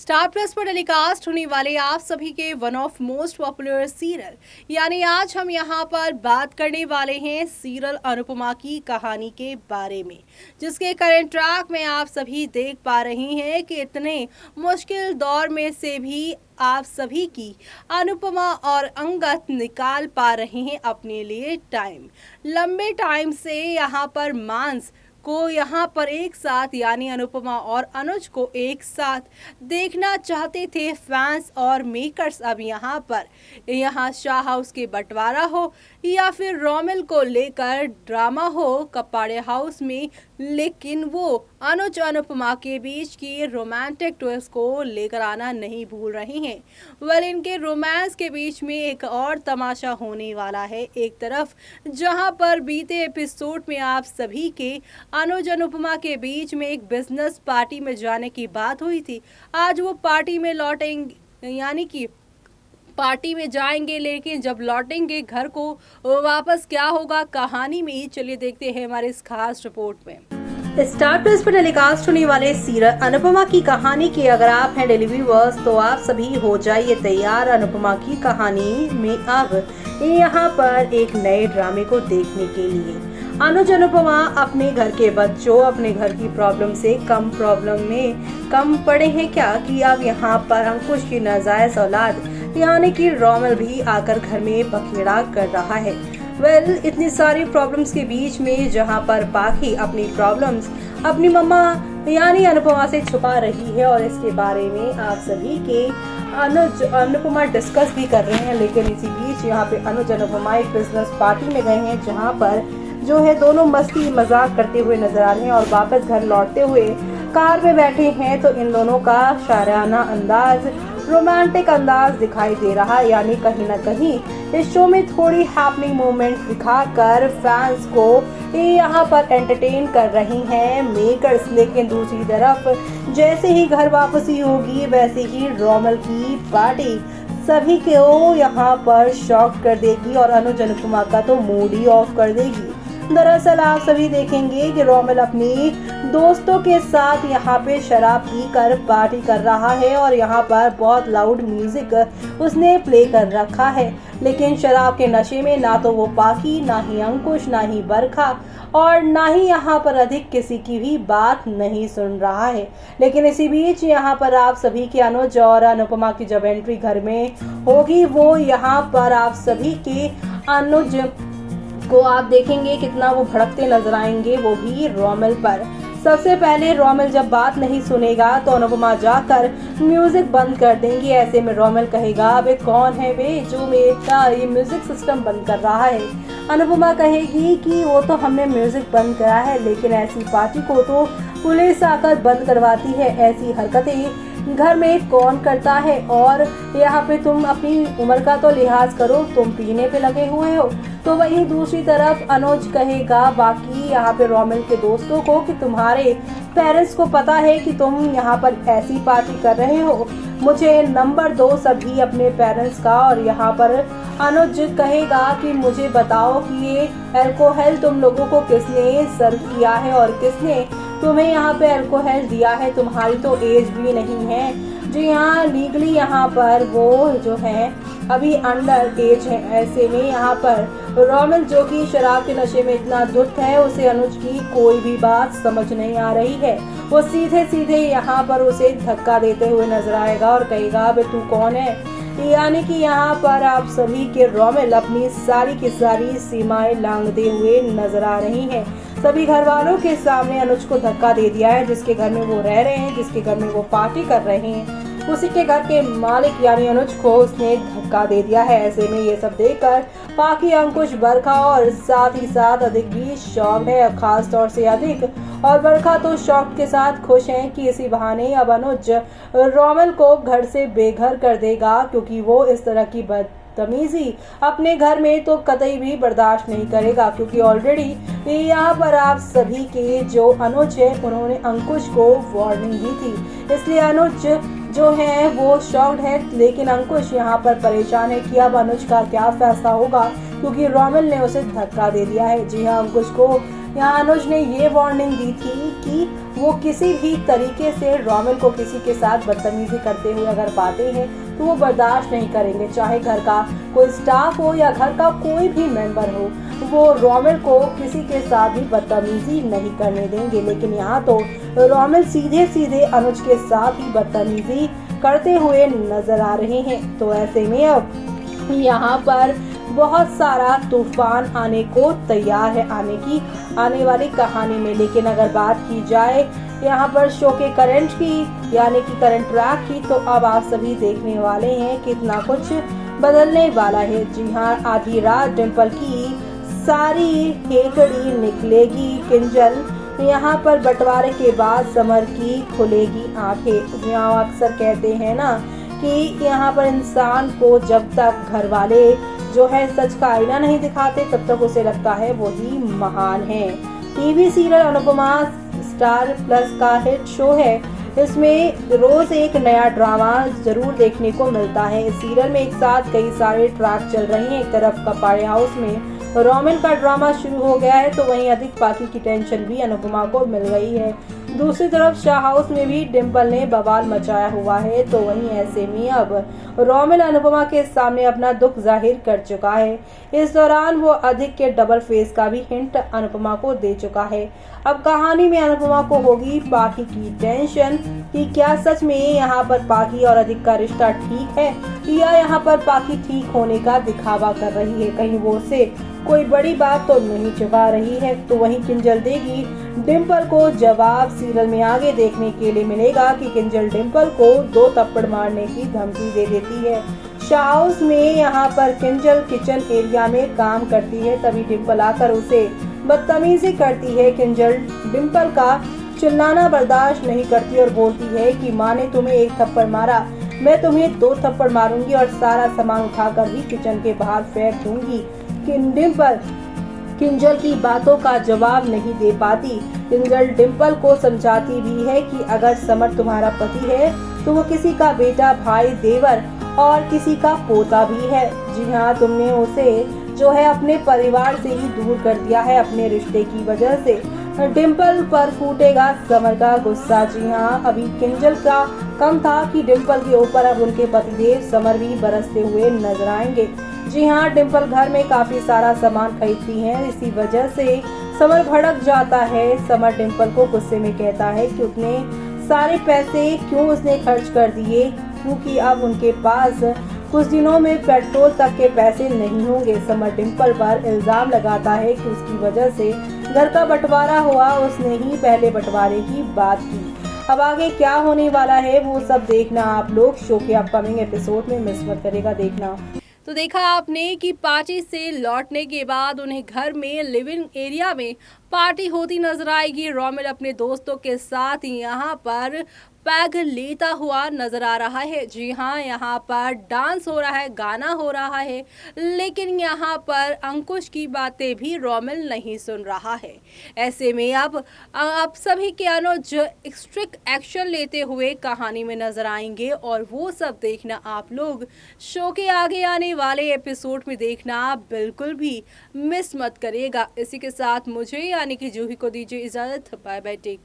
Star plus पर telecast होने वाले आप सभी के one of most popular serial यानी आज हम यहाँ पर बात करने वाले हैं सीरियल अनुपमा की कहानी के बारे में, जिसके करंट ट्रैक में आप सभी देख पा रही हैं कि इतने मुश्किल दौर में से भी आप सभी की अनुपमा और अंगद निकाल पा रहे हैं अपने लिए टाइम। लंबे टाइम से यहाँ पर मांस को यहाँ पर एक साथ यानी अनुपमा और अनुज को एक साथ देखना चाहते थे फैंस और मेकर्स। अब यहाँ शाह हाउस के बंटवारा हो या फिर रोमिल को लेकर ड्रामा हो कपाड़े हाउस में, लेकिन वो अनुज अनुपमा के बीच की रोमांटिक ट्विस्ट को लेकर आना नहीं भूल रही हैं। इनके रोमांस के बीच में एक और तमाशा होने वाला है। एक तरफ जहां पर बीते एपिसोड में आप सभी के अनुज अनुपमा के बीच में एक बिजनेस पार्टी में जाने की बात हुई थी, आज वो पार्टी में लौटेंगे यानी कि पार्टी में जाएंगे, लेकिन जब लौटेंगे घर को वापस क्या होगा कहानी में ही चलिए देखते हैं हमारे इस खास रिपोर्ट में। स्टार प्लस पर टेलीकास्ट होने वाले सीरियल अनुपमा की कहानी के अगर आप हैं डेली व्यूअर्स तो आप सभी हो जाइए तैयार अनुपमा की कहानी में अब यहाँ पर एक नए ड्रामे को देखने के लिए। अनुज अनुपमा अपने घर के बच्चों अपने घर की प्रॉब्लम से कम प्रॉब्लम में कम पड़े हैं क्या कि अब यहाँ पर अंकुश की नाजायज औलाद यानी कि रोमिल भी आकर घर में बखेड़ा कर रहा है। इतनी सारी प्रॉब्लम्स के बीच में जहाँ पर पाखी अपनी प्रॉब्लम्स अपनी मम्मा यानी अनुपमा से छुपा रही है और इसके बारे में आप सभी के अनुज अनुपमा डिस्कस भी कर रहे हैं, लेकिन इसी बीच यहाँ पे अनुज अनुपमा एक बिजनेस पार्टी में गए हैं जहाँ पर जो है दोनों मस्ती मजाक करते हुए नजर आ रहे हैं और वापस घर लौटते हुए कार में बैठे हैं तो इन दोनों का शायराना अंदाज रोमांटिक अंदाज दिखाई दे रहा है। यानी कहीं ना कहीं इस शो में थोड़ी हैपनिंग मोमेंट्स दिखाकर फैंस को यहाँ पर एंटरटेन कर रही हैं मेकर्स, लेकिन दूसरी तरफ जैसे ही घर वापसी होगी वैसे ही रोमिल की पार्टी सभी को यहाँ पर शॉक कर देगी और अनुज अनुपमा का तो मूड ही ऑफ कर देगी। दरअसल आप सभी देखेंगे कि रोमिल अपनी दोस्तों के साथ यहाँ पे शराब पीकर पार्टी कर रहा है और यहाँ पर बहुत लाउड म्यूजिक उसने प्ले कर रखा है, लेकिन शराब के नशे में ना तो वो पाखी ना ही अंकुश ना ही बरखा और ना ही यहाँ पर अधिक किसी की भी बात नहीं सुन रहा है। लेकिन इसी बीच यहाँ पर आप सभी के अनुज और अनुपमा की जब एंट्री घर में होगी वो यहाँ पर आप सभी के अनुज को आप देखेंगे कितना वो भड़कते नजर आएंगे, वो भी रोमिल पर। सबसे पहले रोमिल जब बात नहीं सुनेगा तो अनुपमा जाकर म्यूजिक बंद कर देंगी। ऐसे में रोमिल कहेगा अबे कौन है वे जो मेरा ये म्यूजिक सिस्टम बंद कर रहा है। अनुपमा कहेगी कि वो तो हमने म्यूजिक बंद करा है, लेकिन ऐसी पार्टी को तो पुलिस आकर बंद करवाती है, ऐसी हरकतें घर में कौन करता है और यहाँ पे तुम अपनी उम्र का तो लिहाज करो, तुम पीने पे लगे हुए हो। तो वहीं दूसरी तरफ अनुज कहेगा बाकी यहाँ पे रोमिल के दोस्तों को कि तुम्हारे पेरेंट्स को पता है कि तुम यहाँ पर ऐसी पार्टी कर रहे हो, मुझे नंबर दो सभी अपने पेरेंट्स का। और यहाँ पर अनुज कहेगा कि मुझे बताओ कि ये अल्कोहल तुम लोगों को किसने सर्व किया है और किसने तुम्हें यहाँ पे अल्कोहल दिया है, तुम्हारी तो एज भी नहीं है जो यहाँ लीगली यहाँ पर वो जो है अभी अंडर एज है। ऐसे में यहाँ पर रोमिल जो कि शराब के नशे में इतना धुत है उसे अनुज की कोई भी बात समझ नहीं आ रही है, वो सीधे सीधे यहाँ पर उसे धक्का देते हुए नजर आएगा और कहेगा बे तू कौन है। यानी कि यहाँ पर आप सभी के रोमिल अपनी सारी की सारी सीमाएं लांघते हुए नजर आ रही हैं। सभी घर वालों के सामने अनुज को धक्का दे दिया है, जिसके घर में वो रह रहे हैं जिसके घर में वो पार्टी कर रहे हैं उसी के घर के मालिक यानी अनुज को उसने धक्का दे दिया है। ऐसे में ये सब देखकर पाखी अंकुश बरखा और साथ ही साथ अधिक भी शॉक्ड है, खास तौर से अधिक और बरखा तो शॉक के साथ खुश हैं कि इसी बहाने अब अनुज रोमिल को घर से बेघर कर देगा, क्योंकि वो इस तरह की बदतमीजी अपने घर में तो कतई भी बर्दाश्त नहीं करेगा। क्योंकि ऑलरेडी यहाँ पर आप सभी के जो अनुज है उन्होंने अंकुश को वार्निंग दी थी, इसलिए अनुज जो है वो शॉक्ड है, लेकिन अंकुश यहाँ पर परेशान है कि अब अनुज का क्या फैसला होगा, क्योंकि रोमिल ने उसे धक्का दे दिया है। जी हाँ, अंकुश को यहाँ अनुज ने ये वार्निंग दी थी कि वो किसी भी तरीके से रोमिल को किसी के साथ बदतमीजी करते हुए अगर पाते हैं तो वो बर्दाश्त नहीं करेंगे, चाहे घर का कोई स्टाफ हो या घर का कोई भी मेंबर हो, वो रोमिल को किसी के साथ भी बदतमीजी नहीं करने देंगे। लेकिन यहाँ तो रोमिल सीधे सीधे अनुज के साथ ही बदतमीजी करते हुए नजर आ रहे हैं। तो ऐसे में अब यहाँ पर बहुत सारा तूफान आने को तैयार है आने वाली कहानी में। लेकिन अगर बात की जाए यहाँ पर शो के करंट की यानी कि करंट ट्रैक की, तो अब आप सभी देखने वाले हैं कितना कुछ बदलने वाला है। जी हाँ, आधी रात डिम्पल की सारी हेकड़ी निकलेगी किंजल, यहाँ पर बंटवारे के बाद समर की खुलेगी आंखें। जहाँ अक्सर कहते हैं ना कि यहाँ पर इंसान को जब तक घर वाले जो है सच का आईना नहीं दिखाते तब तक उसे लगता है वही महान है। TV serial Anupama star plus का हिट शो है। इसमें रोज एक नया ड्रामा जरूर देखने को मिलता है। इस सीरियल में एक साथ कई सारे ट्रैक चल रहे हैं। एक तरफ कपाड़े हाउस में रोमिल का ड्रामा शुरू हो गया है, तो वहीं अधिक पाकी की टेंशन भी अनुपमा को मिल गई है। दूसरी तरफ शाह हाउस में भी डिम्पल ने बवाल मचाया हुआ है, तो वहीं ऐसे में अब रोमिल अनुपमा के सामने अपना दुख जाहिर कर चुका है। इस दौरान वो अधिक के डबल फेस का भी हिंट अनुपमा को दे चुका है। अब कहानी में अनुपमा को होगी पाकी की टेंशन कि क्या सच में यहाँ पर पाकी और अधिक का रिश्ता ठीक है या यहाँ पर पाकी ठीक होने का दिखावा कर रही है, कहीं वो उसे कोई बड़ी बात तो नहीं छुपा रही है। तो वहीं किंजल देगी डिम्पल को जवाब। सीरियल में आगे देखने के लिए मिलेगा कि किंजल डिम्पल को 2 थप्पड़ मारने की धमकी दे देती है। शाह हाउस में यहाँ पर किंजल किचन एरिया में काम करती है, तभी डिम्पल आकर उसे बदतमीजी करती है। किंजल डिम्पल का चिल्लाना बर्दाश्त नहीं करती और बोलती है कि माँ ने तुम्हें 1 थप्पड़ मारा, मैं तुम्हें 2 थप्पड़ मारूंगी और सारा सामान उठाकर भी किचन के बाहर फेंक दूंगी। डिम्पल किंजल की बातों का जवाब नहीं दे पाती। किंजल डिम्पल को समझाती भी है कि अगर समर तुम्हारा पति है तो वो किसी का बेटा, भाई, देवर और किसी का पोता भी है। जी हाँ, तुमने उसे जो है अपने परिवार से ही दूर कर दिया है अपने रिश्ते की वजह से। डिम्पल पर फूटेगा समर का गुस्सा। जी हाँ, अभी किंजल का कम था कि डिम्पल के ऊपर अब उनके पतिदेव समर भी बरसते हुए नजर आएंगे। जी हाँ, डिम्पल घर में काफी सारा सामान खरीदती हैं, इसी वजह से समर भड़क जाता है। समर डिम्पल को गुस्से में कहता है कि उतने सारे पैसे क्यों उसने खर्च कर दिए, क्योंकि अब उनके पास कुछ दिनों में पेट्रोल तक के पैसे नहीं होंगे। समर डिम्पल पर इल्जाम लगाता है कि उसकी वजह से घर का बंटवारा हुआ, उसने ही पहले बंटवारे की बात की। अब आगे क्या होने वाला है वो सब देखना आप लोग शो के अपकमिंग एपिसोड में, मिस मत करेगा देखना। तो देखा आपने कि पार्टी से लौटने के बाद उन्हें घर में लिविंग एरिया में पार्टी होती नजर आएगी। रोमिल अपने दोस्तों के साथ यहाँ पर पैग लेता हुआ नजर आ रहा है। जी हाँ, यहाँ पर डांस हो रहा है, गाना हो रहा है, लेकिन यहाँ पर अंकुश की बातें भी रोमिल नहीं सुन रहा है। ऐसे में अब सभी के अनुज स्ट्रिक्ट एक्शन लेते हुए कहानी में नजर आएंगे और वो सब देखना आप लोग शो के आगे आने वाले एपिसोड में देखना बिल्कुल भी मिस मत करिएगा। इसी के साथ मुझे यानी कि जूही को दीजिए इजाजत। Bye bye, take.